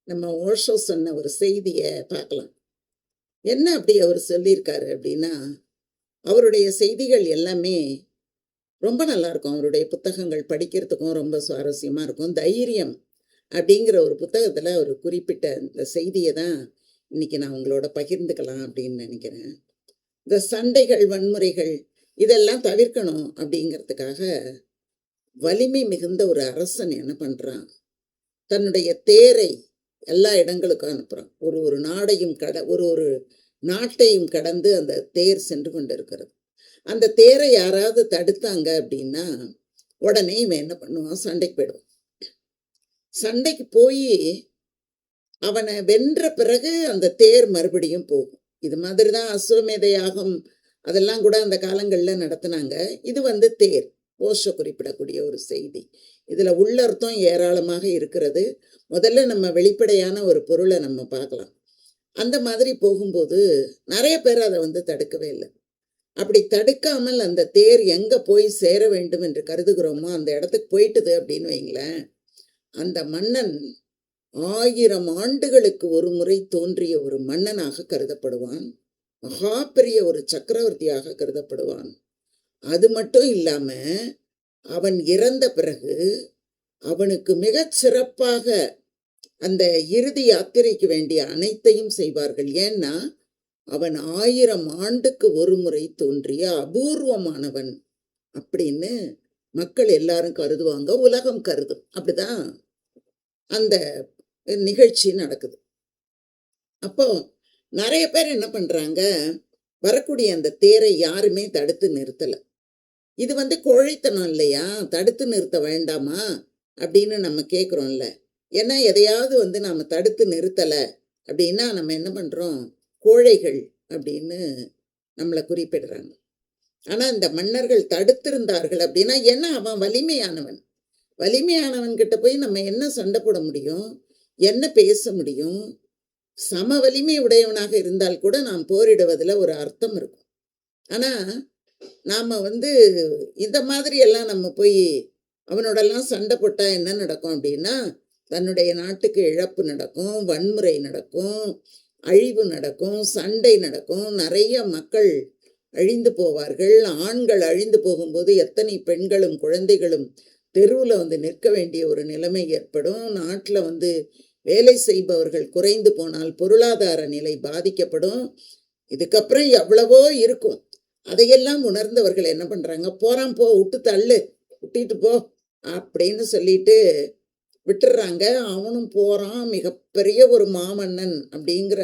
நம்ம ஓஷோ சொன்ன ஒரு செய்தியை பார்க்கலாம். என்ன அப்படி அவர் சொல்லியிருக்காரு அப்படின்னா, அவருடைய செய்திகள் எல்லாமே ரொம்ப நல்லா இருக்கும். அவருடைய புத்தகங்கள் படிக்கிறதுக்கும் ரொம்ப சுவாரஸ்யமா இருக்கும். தைரியம் அப்படிங்கிற ஒரு புத்தகத்துல அவர் குறிப்பிட்ட இந்த செய்தியை தான் இன்னைக்கு நான் உங்களோட பகிர்ந்துக்கலாம் அப்படின்னு நினைக்கிறேன். இந்த சண்டைகள், வன்முறைகள் இதெல்லாம் தவிர்க்கணும் அப்படிங்கிறதுக்காக வலிமை மிகுந்த ஒரு அரசன் என்ன பண்றான், தன்னுடைய தேரை எல்லா இடங்களுக்கும் அனுப்புறான். ஒரு ஒரு நாடையும் ஒரு நாட்டையும் கடந்து அந்த தேர் சென்று கொண்டிருக்கிறது. அந்த தேரை யாராவது தடுத்தாங்க அப்படின்னா உடனே இவன் என்ன பண்ணுவான், சண்டைக்கு போயிடுவான். சண்டைக்கு போய் அவனை வென்ற பிறகு அந்த தேர் மறுபடியும் போகும். இது மாதிரி தான் அஸ்வமேத யாகம் அதெல்லாம் கூட அந்த காலங்களில் நடத்தினாங்க. இது தேர் ஓஷோ குறிப்பிடக்கூடிய ஒரு செய்தி. இதுல உள்ளர்த்தம் ஏராளமாக இருக்கிறது. முதல்ல நம்ம வெளிப்படையான ஒரு பொருளை நம்ம பார்க்கலாம். அந்த மாதிரி போகும்போது நிறைய பேர் அதை தடுக்கவே இல்லை. அப்படி தடுக்காமல் அந்த தேர் எங்க போய் சேர வேண்டும் என்று கருதுகிறோமோ அந்த இடத்துக்கு போயிட்டுது அப்படின்னு வைங்களேன். அந்த மன்னன் 1000 ஆண்டுகளுக்கு ஒரு முறை தோன்றிய ஒரு மன்னனாக கருதப்படுவான். மகா பெரிய ஒரு சக்கரவர்த்தியாக கருதப்படுவான். அது மட்டும் இல்லாம அவன் இறந்த பிறகு அவனுக்கு மிகச் சிறப்பாக அந்த இறுதி யாத்திரைக்கு வேண்டிய அனைத்தையும் செய்வார்கள். ஏன்னா அவன் 1000 ஆண்டுக்கு ஒரு முறை தோன்றிய அபூர்வமானவன் அப்படின்னு மக்கள் எல்லாரும் கருதுவாங்க, உலகம் கருதும். அப்படிதான் அந்த நிகழ்ச்சி நடக்குது. அப்போ நிறைய பேர் என்ன பண்றாங்க, வரக்கூடிய அந்த தேரை யாருமே தடுத்து நிறுத்தல. இது கோழைத்தனம் இல்லையா? தடுத்து நிறுத்த வேண்டாமா அப்படின்னு நம்ம கேட்குறோம்ல. ஏன்னா எதையாவது நாம தடுத்து நிறுத்தல அப்படின்னா நம்ம என்ன பண்றோம், கோழைகள் அப்படின்னு நம்மளை குறிப்பிடுறாங்க. ஆனா இந்த மன்னர்கள் தடுத்திருந்தார்கள் அப்படின்னா என்ன, அவன் வலிமையானவன். வலிமையானவன் கிட்ட போய் நம்ம என்ன சண்டை போட முடியும், என்ன பேச முடியும்? சம வலிமை உடையவனாக இருந்தால் கூட நாம் போரிடுவதில் ஒரு அர்த்தம் இருக்கும். ஆனா நாம இந்த மாதிரி எல்லாம் நம்ம போய் அவனோடெல்லாம் சண்டை போட்டா என்ன நடக்கும் அப்படின்னா, தன்னுடைய நாட்டுக்கு இழப்பு நடக்கும், வன்முறை நடக்கும், அழிவு நடக்கும், சண்டை நடக்கும், நிறைய மக்கள் அழிந்து போவார்கள். ஆண்கள் அழிந்து போகும்போது எத்தனை பெண்களும் குழந்தைகளும் தெருவில் நிற்க வேண்டிய ஒரு நிலைமை ஏற்படும். நாட்டில் வேலை செய்பவர்கள் குறைந்து போனால் பொருளாதார நிலை பாதிக்கப்படும். இதுக்கப்புறம் எவ்வளவோ இருக்கும். அதையெல்லாம் உணர்ந்தவர்கள் என்ன பண்றாங்க, போறான் போ, விட்டு தள்ளு, விட்டிட்டு போ அப்படின்னு சொல்லிட்டு விட்டுறாங்க. அவனும் போறான். மிகப்பெரிய ஒரு மாமன்னன் அப்படிங்கிற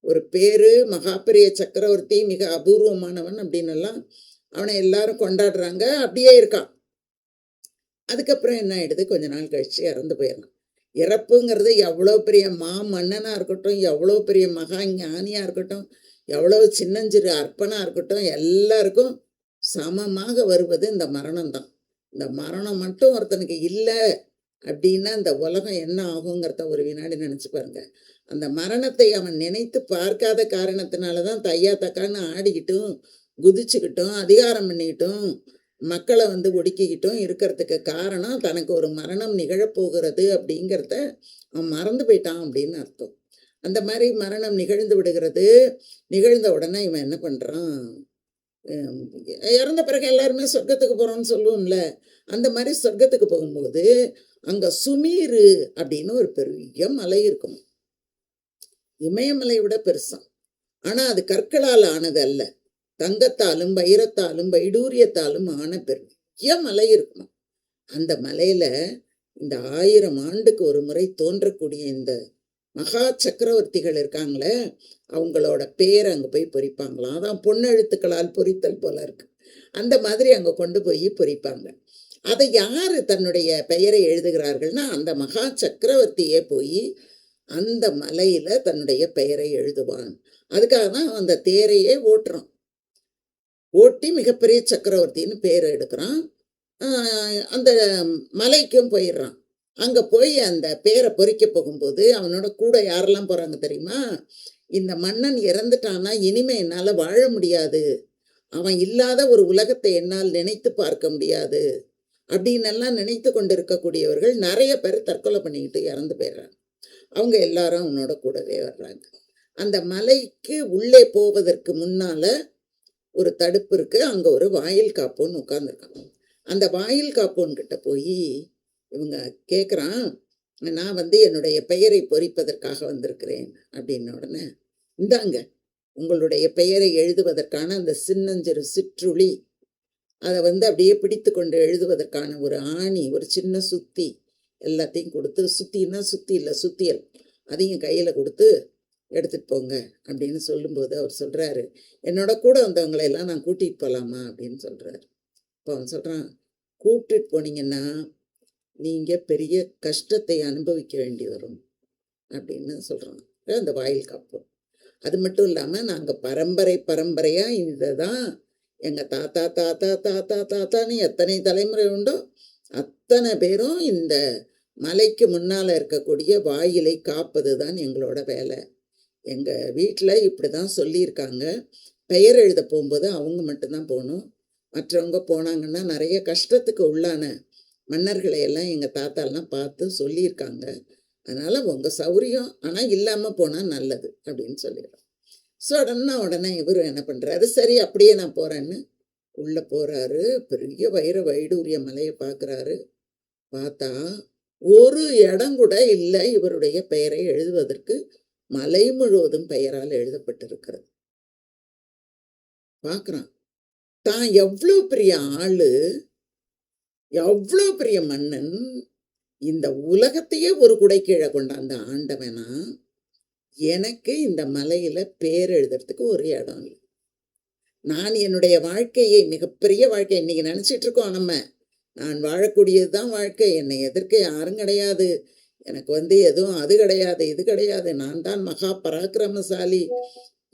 ஒரு பேரு, மகா பெரிய சக்கரவர்த்தி, மிக அபூர்வமானவன் அப்படின்னு எல்லாம் அவனை எல்லாரும் கொண்டாடுறாங்க. அப்படியே இருக்கான். அதுக்கப்புறம் என்ன ஆயிடுது, கொஞ்ச நாள் கழிச்சு இறந்து போயிடலாம். இறப்புங்கிறது எவ்வளோ பெரிய மாமன்னனா இருக்கட்டும், எவ்வளோ பெரிய மகா ஞானியா இருக்கட்டும், எவ்வளவு சின்னஞ்சிறு அர்ப்பனா இருக்கட்டும், எல்லாருக்கும் சமமாக வருவது இந்த மரணம் தான். இந்த மரணம் மட்டும் ஒருத்தனுக்கு இல்லை அப்படின்னா இந்த உலகம் என்ன ஆகுங்கிறத ஒரு வினாடி நினைச்சு பாருங்க. அந்த மரணத்தை அவன் நினைத்து பார்க்காத காரணத்தினாலதான் தையா தக்கான்னு ஆடிக்கிட்டும் குதிச்சுக்கிட்டும் அதிகாரம் பண்ணிக்கிட்டும் மக்களை ஒடுக்கிக்கிட்டும் இருக்கிறதுக்கு காரணம், தனக்கு ஒரு மரணம் நிகழப்போகிறது அப்படிங்கிறத அவன் மறந்து போயிட்டான் அப்படின்னு அர்த்தம். அந்த மாதிரி மரணம் நிகழ்ந்து விடுகிறது. நிகழ்ந்த உடனே இவன் என்ன பண்றான், இறந்த பிறகு எல்லாருமே சொர்க்கத்துக்கு போறோம்னு சொல்லுவோம்ல, அந்த மாதிரி சொர்க்கத்துக்கு போகும்போது அங்க சுமீரு அப்படின்னு ஒரு பெரிய மலை இருக்கும். இமயமலை விட பெருசாம். ஆனா அது கற்களால் ஆனது அல்ல, தங்கத்தாலும் வைரத்தாலும் வைடூரியத்தாலும் ஆன பெரிய மலை இருக்குமா. அந்த மலையில இந்த 1000 ஆண்டுக்கு ஒரு முறை தோன்றக்கூடிய இந்த மகா சக்கரவர்த்திகள் இருக்காங்களே, அவங்களோட பேரை அங்க போய் பொறிப்பாங்களாம். அதான் பொன்னெழுத்துக்களால் பொறித்தல் போல இருக்கு. அந்த மாதிரி அங்க கொண்டு போய் பொறிப்பாங்க. அதை யாரு தன்னுடைய பெயரை எழுதுகிறார்கள்னா, அந்த மகா சக்கரவர்த்தியே போய் அந்த மலையில தன்னுடைய பெயரை எழுதுவான். அதுக்காக தான் அந்த தேரையே ஓட்டுறான். ஓட்டி மிகப்பெரிய சக்கரவர்த்தின்னு பேர் எடுக்கிறான். அந்த மலைக்கும் போயிடுறான். அங்க போய் அந்த பேரை பொறிக்க போகும்போது அவனோட கூட யாரெல்லாம் போறாங்க தெரியுமா, இந்த மன்னன் இறந்துட்டானா இனிமே என்னால வாழ முடியாது, அவன் இல்லாத ஒரு உலகத்தை என்னால் நினைத்து பார்க்க முடியாது அப்படின்னு எல்லாம் நினைத்து கொண்டு இருக்கக்கூடியவர்கள் நிறைய பேர் தற்கொலை பண்ணிக்கிட்டு இறந்து போயிடுறாங்க. அவங்க எல்லாரும் அவனோட கூடவே வர்றாங்க. அந்த மலைக்கு உள்ளே போவதற்கு முன்னால ஒரு தடுப்பு இருக்கு. அங்க ஒரு வாயில் காப்போன் உட்கார்ந்துருக்கான். அந்த வாயில் காப்போன் கிட்ட போய் இவங்க கேட்குறான், நான் என்னுடைய பெயரை பொறிப்பதற்காக வந்திருக்கிறேன் அப்படின்ன உடனே, இந்தாங்க உங்களுடைய பெயரை எழுதுவதற்கான அந்த சின்னஞ்சிறு சிற்றுளி, அதை அப்படியே பிடித்து கொண்டு எழுதுவதற்கான ஒரு ஆணி, ஒரு சின்ன சுத்தி எல்லாத்தையும் கொடுத்து, சுத்தின்னா சுத்தி இல்லை சுத்தியல், அதையும் கையில் கொடுத்து எடுத்துட்டு போங்க அப்படின்னு சொல்லும்போது அவர் சொல்றாரு, என்னோட கூட வந்தவங்களை எல்லாம் நான் கூட்டிட்டு போகலாமா அப்படின்னு சொல்றாரு. இப்போ அவன் சொல்றான், கூப்பிட்டுட்டு போனீங்கன்னா நீங்க பெரிய கஷ்டத்தை அனுபவிக்க வேண்டி வரும் அப்படின்னு சொல்றான் அந்த வாயில் காப்போம். அது மட்டும் இல்லாம நாங்க பரம்பரை பரம்பரையா இதுதான் எங்க தாத்தா தாத்தா தாத்தா தாத்தான்னு எத்தனை தலைமுறை உண்டோ அத்தனை பேரும் இந்த மலைக்கு முன்னால இருக்கக்கூடிய வாயிலை காப்பது தான் எங்களோட வேலை. எங்க வீட்டில் இப்படிதான் சொல்லியிருக்காங்க. பெயர் எழுத போகும்போது அவங்க மட்டும்தான் போகணும். மற்றவங்க போனாங்கன்னா நிறைய கஷ்டத்துக்கு உள்ளான மன்னர்களை எல்லாம் எங்கள் தாத்தாலாம் பார்த்து சொல்லியிருக்காங்க. அதனால் உங்கள் சௌரியம் ஆனால் இல்லாமல் போனால் நல்லது அப்படின்னு சொல்லிடுறோம். ஸோ உடனே இவர் என்ன பண்ணுறாரு, சரி அப்படியே நான் போகிறேன்னு உள்ளே போகிறாரு. பெரிய வைடூரிய மலையை பார்க்குறாரு. பார்த்தா ஒரு இடம் கூட இல்லை இவருடைய பெயரை எழுதுவதற்கு. மலை முழுவதும் பெயரால் எழுதப்பட்டிருக்கிறது. பார்க்குறான், தான் எவ்வளோ பெரிய ஆளு, எவ்வளோ பெரிய மன்னன், இந்த உலகத்தையே ஒரு குடை கீழே கொண்டாந்த ஆண்டவனா, எனக்கு இந்த மலையில பேர் எழுதுறதுக்கு ஒரு இடம் இல்லை. நான் என்னுடைய வாழ்க்கையை, மிகப்பெரிய வாழ்க்கை இன்னைக்கு நினைச்சிட்டு இருக்கோம் நம்ம, நான் வாழக்கூடியது தான் வாழ்க்கை, என்னை எதிர்க்க யாரும் கிடையாது, எனக்கு எதுவும் அது கிடையாது இது கிடையாது, நான் தான் மகா பராக்கிரமசாலி,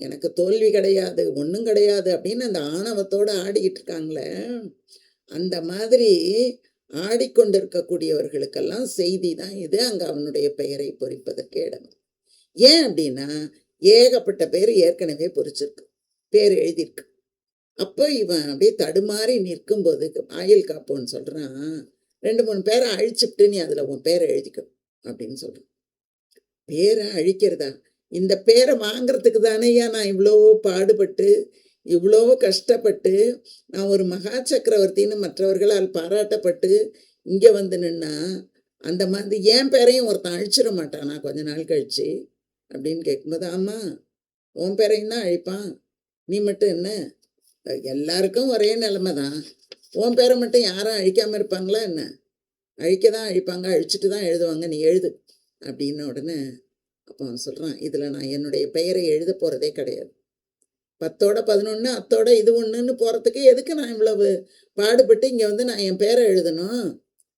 எனக்கு தோல்வி கிடையாது ஒன்றும் கிடையாது அப்படின்னு அந்த ஆணவத்தோடு ஆடிக்கிட்டு இருக்காங்களே, அந்த மாதிரி ஆடிக்கொண்டிருக்கக்கூடியவர்களுக்கெல்லாம் செய்தி தான் இது. அங்கே அவனுடைய பெயரை பொறிப்பதற்கு இடம். ஏன் அப்படின்னா ஏகப்பட்ட பேர் ஏற்கனவே பொறிச்சிருக்கு, பேர் எழுதியிருக்கு. அப்போ இவன் அப்படியே தடுமாறி நிற்கும்போது ஆயில் காப்போன்னு சொல்கிறான், 2-3 பேரை அழிச்சுட்டு நீ அதில் உன் பேரை எழுதிக்கும் அப்படின்னு சொல்கிறான். பேரை அழிக்கிறதா? இந்த பேரை வாங்கிறதுக்கு தானேயா நான் இவ்வளோ பாடுபட்டு இவ்வளோ கஷ்டப்பட்டு நான் ஒரு மகா சக்கரவர்த்தின்னு மற்றவர்களால் பாராட்டப்பட்டு இங்கே நின்னா, அந்த மாதிரி என் பேரையும் ஒருத்தன் அழிச்சிட மாட்டானா கொஞ்ச நாள் கழிச்சு அப்படின்னு கேட்கும்போது, ஆமாம் உன் பேரையும் தான் அழிப்பான், நீ மட்டும் என்ன, எல்லாருக்கும் ஒரே நிலைமை தான், உன் பேரை மட்டும் யாரும் அழிக்காமல் இருப்பாங்களா என்ன? அழிக்க தான் அழிப்பாங்க, அழிச்சிட்டு தான் எழுதுவாங்க, நீ எழுது அப்படின்ன உடனே அப்போ அவன் சொல்கிறான், இதில் நான் என்னுடைய பெயரை எழுத போகிறதே கிடையாது, 10ஓட 11 அத்தோட இது ஒன்றுன்னு போகிறதுக்கு எதுக்கு நான் இவ்வளவு பாடுபட்டு இங்கே நான் என் பேரை எழுதணும்,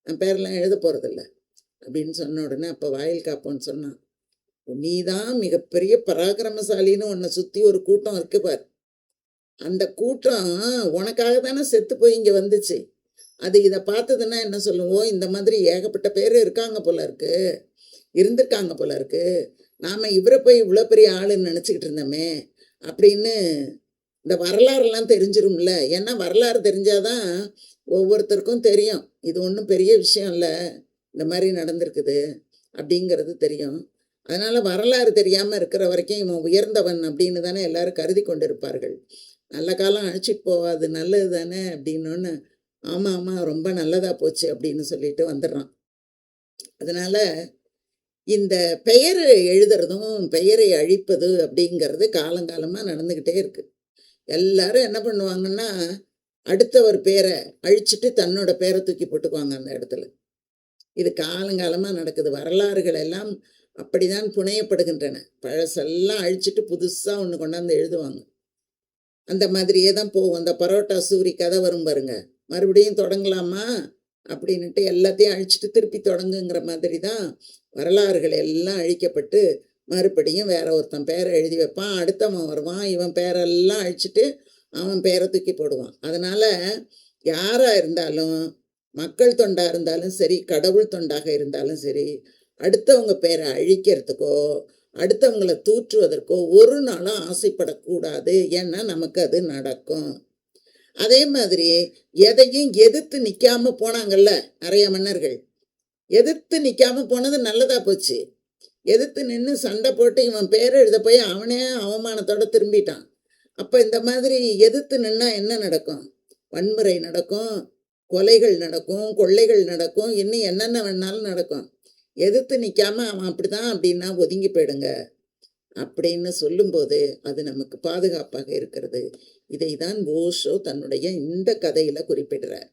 என் பேரெல்லாம் எழுத போகிறதில்ல அப்படின்னு சொன்ன உடனே அப்போ வாயில் காப்போன்னு சொன்னான், நீ தான் மிகப்பெரிய பராக்கிரமசாலின்னு உன்னை சுற்றி ஒரு கூட்டம் இருக்கு பார், அந்த கூட்டம் உனக்காக தானே செத்து போய் இங்கே வந்துச்சு, அது இதை பார்த்ததுன்னா என்ன சொல்லுவோம், இந்த மாதிரி ஏகப்பட்ட பேர் இருக்காங்க போல இருக்கு, இருந்திருக்காங்க போல இருக்கு, நாம் இவரை போய் இவ்வளோ பெரிய ஆளுன்னு நினச்சிக்கிட்டு இருந்தோமே அப்படின்னு இந்த வரலாறுலாம் தெரிஞ்சிரும்ல. ஏன்னா வரலாறு தெரிஞ்சாதான் ஒவ்வொருத்தருக்கும் தெரியும், இது ஒன்றும் பெரிய விஷயம் இல்லை, இந்த மாதிரி நடந்திருக்குது அப்படிங்கிறது தெரியும். அதனால் வரலாறு தெரியாமல் இருக்கிற வரைக்கும் இவன் உயர்ந்தவன் அப்படின்னு தானே எல்லாரும் கருதி கொண்டு இருப்பார்கள். நல்ல காலம் அழைச்சிட்டு போவாது, நல்லது தானே அப்படின்னோன்னு, ஆமாம் ஆமாம் ரொம்ப நல்லதாக போச்சு அப்படின்னு சொல்லிட்டு வந்துடுறான். அதனால் இந்த பெயரை எழுதுறதும் பெயரை அழிப்பது அப்படிங்கிறது காலங்காலமாக நடந்துக்கிட்டே இருக்கு. எல்லாரும் என்ன பண்ணுவாங்கன்னா, அடுத்தவர் பேரை அழிச்சிட்டு தன்னோட பேரை தூக்கி போட்டுக்குவாங்க அந்த இடத்துல. இது காலங்காலமாக நடக்குது. வரலாறுகள் எல்லாம் அப்படிதான் புனையப்படுகின்றன. பழசெல்லாம் அழிச்சிட்டு புதுசாக ஒன்று கொண்டாந்து எழுதுவாங்க. அந்த மாதிரியே தான் போகும். அந்த பரோட்டா சூரி கதை வரும் பாருங்க, மறுபடியும் தொடங்கலாமா அப்படின்ட்டு எல்லாத்தையும் அழிச்சிட்டு திருப்பி தொடங்குங்கிற மாதிரி தான் வரலாறுகள் எல்லாம் அழிக்கப்பட்டு மறுபடியும் வேற ஒருத்தன் பேரை எழுதி வைப்பான், அடுத்தவன் வருவான், இவன் பேரெல்லாம் அழிச்சிட்டு அவன் பேரை தூக்கி போடுவான். அதனால யாரா இருந்தாலும், மக்கள் தொண்டா இருந்தாலும் சரி, கடவுள் தொண்டாக இருந்தாலும் சரி, அடுத்தவங்க பேரை அழிக்கிறதுக்கோ அடுத்தவங்களை தூற்றுவதற்கோ ஒரு நாளும் ஆசைப்படக்கூடாது. ஏன்னா நமக்கு அது நடக்கும். அதே மாதிரி எதையும் எதிர்த்து நிற்காம போனாங்கல்ல நிறைய மன்னர்கள், எதிர்த்து நிற்காம போனது நல்லதா போச்சு. எதிர்த்து நின்னு சண்டை போட்டு இவன் பேர் எழுத போய் அவனே அவமானத்தோட திரும்பிட்டான். அப்ப இந்த மாதிரி எதிர்த்து நின்னா என்ன நடக்கும்? வன்முறை நடக்கும், கொலைகள் நடக்கும், கொள்ளைகள் நடக்கும், இன்னும் என்னென்ன வேணாலும் நடக்கும். எதிர்த்து நிக்காம அவன் அப்படிதான் அப்படின்னா ஒதுங்கி போயிடுங்க அப்படின்னு சொல்லும்போது அது நமக்கு பாதுகாப்பாக இருக்கிறது. இதைதான் ஓஷோ தன்னுடைய இந்த கதையில குறிப்பிடுறார்.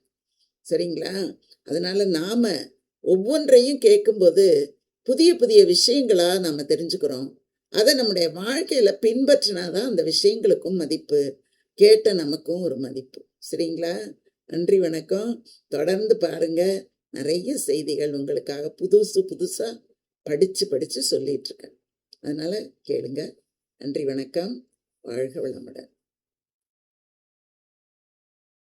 சரிங்களா? அதனால நாம ஒவ்வொன்றையும் கேட்கும்போது புதிய புதிய விஷயங்களா நம்ம தெரிஞ்சுக்கிறோம். அதை நம்முடைய வாழ்க்கையில பின்பற்றினாதான் அந்த விஷயங்களுக்கும் மதிப்பு, கேட்ட நமக்கும் ஒரு மதிப்பு. சரிங்களா? நன்றி, வணக்கம். தொடர்ந்து பாருங்க. நிறைய செய்திகள் உங்களுக்காக புதுசு புதுசா படிச்சு சொல்லிட்டு இருக்கேன். அதனால கேளுங்க. நன்றி, வணக்கம். வாழ்க வளமுடன்.